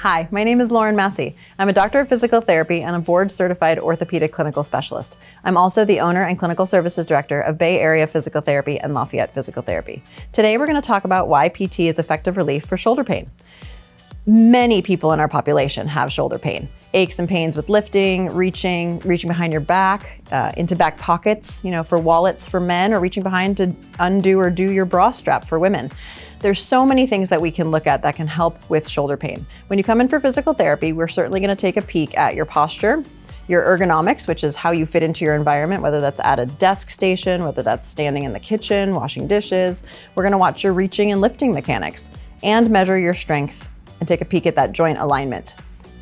Hi, my name is Lauren Masi. I'm a doctor of physical therapy and a board-certified orthopedic clinical specialist. I'm also the owner and clinical services director of Bay Area Physical Therapy and Lafayette Physical Therapy. Today, we're going to talk about why PT is effective relief for shoulder pain. Many people in our population have shoulder pain. Aches and pains with lifting, reaching behind your back, into back pockets, for wallets for men, or reaching behind to undo or do your bra strap for women. There's so many things that we can look at that can help with shoulder pain. When you come in for physical therapy, we're certainly going to take a peek at your posture, your ergonomics, which is how you fit into your environment, whether that's at a desk station, whether that's standing in the kitchen, washing dishes. We're going to watch your reaching and lifting mechanics and measure your strength and take a peek at that joint alignment.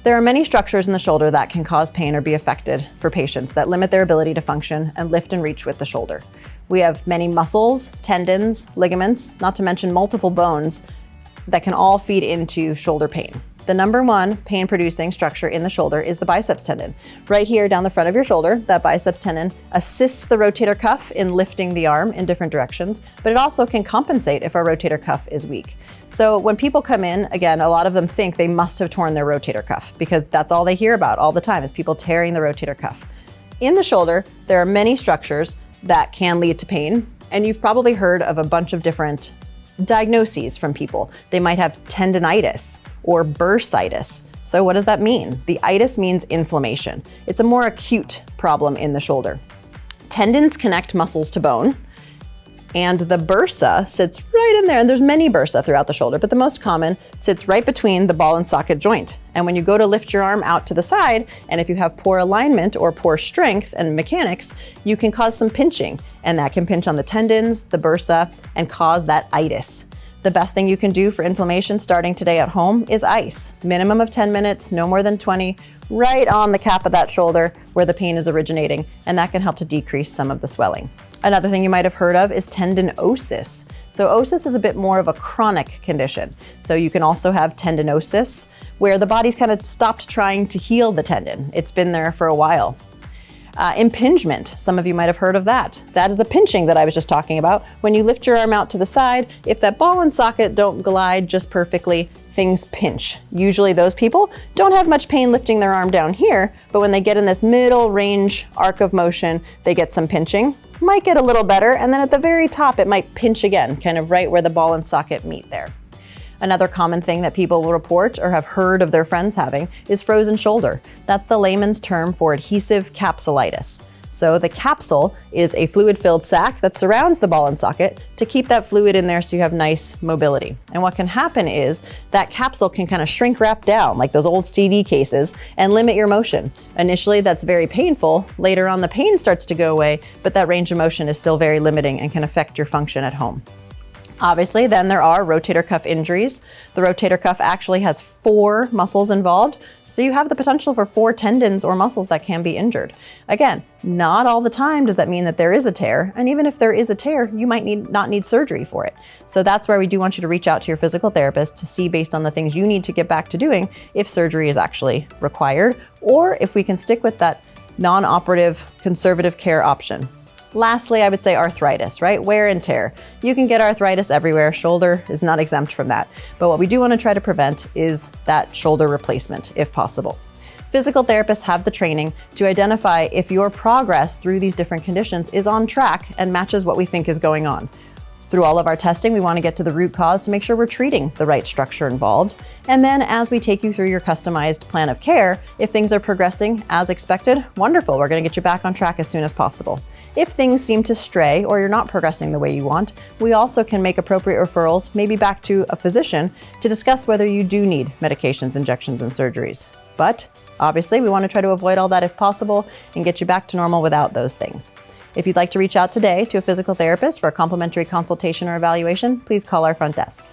There are many structures in the shoulder that can cause pain or be affected for patients that limit their ability to function and lift and reach with the shoulder. We have many muscles, tendons, ligaments, not to mention multiple bones that can all feed into shoulder pain. The number one pain-producing structure in the shoulder is the biceps tendon. Right here down the front of your shoulder, that biceps tendon assists the rotator cuff in lifting the arm in different directions, but it also can compensate if our rotator cuff is weak. So when people come in, again, a lot of them think they must have torn their rotator cuff because that's all they hear about all the time is people tearing the rotator cuff. In the shoulder, there are many structures that can lead to pain, and you've probably heard of a bunch of different diagnoses from people. They might have tendonitis or bursitis. So what does that mean? The itis means inflammation. It's a more acute problem in the shoulder. Tendons connect muscles to bone, and the bursa sits right in there. And there's many bursa throughout the shoulder, but the most common sits right between the ball and socket joint. And when you go to lift your arm out to the side, and if you have poor alignment or poor strength and mechanics, you can cause some pinching, and that can pinch on the tendons, the bursa, and cause that itis. The best thing you can do for inflammation starting today at home is ice. Minimum of 10 minutes, no more than 20, right on the cap of that shoulder where the pain is originating, and that can help to decrease some of the swelling. Another thing you might have heard of is tendinosis. So osis is a bit more of a chronic condition. So you can also have tendinosis where the body's kind of stopped trying to heal the tendon. It's been there for a while. Impingement, some of you might have heard of that. That is the pinching that I was just talking about. When you lift your arm out to the side, if that ball and socket don't glide just perfectly, things pinch. Usually those people don't have much pain lifting their arm down here, but when they get in this middle range arc of motion, they get some pinching. Might get a little better, and then at the very top, it might pinch again, kind of right where the ball and socket meet there. Another common thing that people will report or have heard of their friends having is frozen shoulder. That's the layman's term for adhesive capsulitis. So the capsule is a fluid-filled sac that surrounds the ball and socket to keep that fluid in there so you have nice mobility. And what can happen is that capsule can kind of shrink wrap down like those old CD cases and limit your motion. Initially, that's very painful. Later on, the pain starts to go away, but that range of motion is still very limiting and can affect your function at home. Obviously, then there are rotator cuff injuries. The rotator cuff actually has 4 muscles involved, so you have the potential for 4 tendons or muscles that can be injured. Again, not all the time does that mean that there is a tear, and even if there is a tear, you might not need surgery for it. So that's where we do want you to reach out to your physical therapist to see, based on the things you need to get back to doing, if surgery is actually required, or if we can stick with that non-operative conservative care option. Lastly, I would say arthritis, right? Wear and tear. You can get arthritis everywhere. Shoulder is not exempt from that. But what we do want to try to prevent is that shoulder replacement, if possible. Physical therapists have the training to identify if your progress through these different conditions is on track and matches what we think is going on. Through all of our testing, we want to get to the root cause to make sure we're treating the right structure involved. And then as we take you through your customized plan of care, if things are progressing as expected, wonderful, we're going to get you back on track as soon as possible. If things seem to stray or you're not progressing the way you want, we also can make appropriate referrals, maybe back to a physician, to discuss whether you do need medications, injections, and surgeries. But obviously, we want to try to avoid all that if possible and get you back to normal without those things. If you'd like to reach out today to a physical therapist for a complimentary consultation or evaluation, please call our front desk.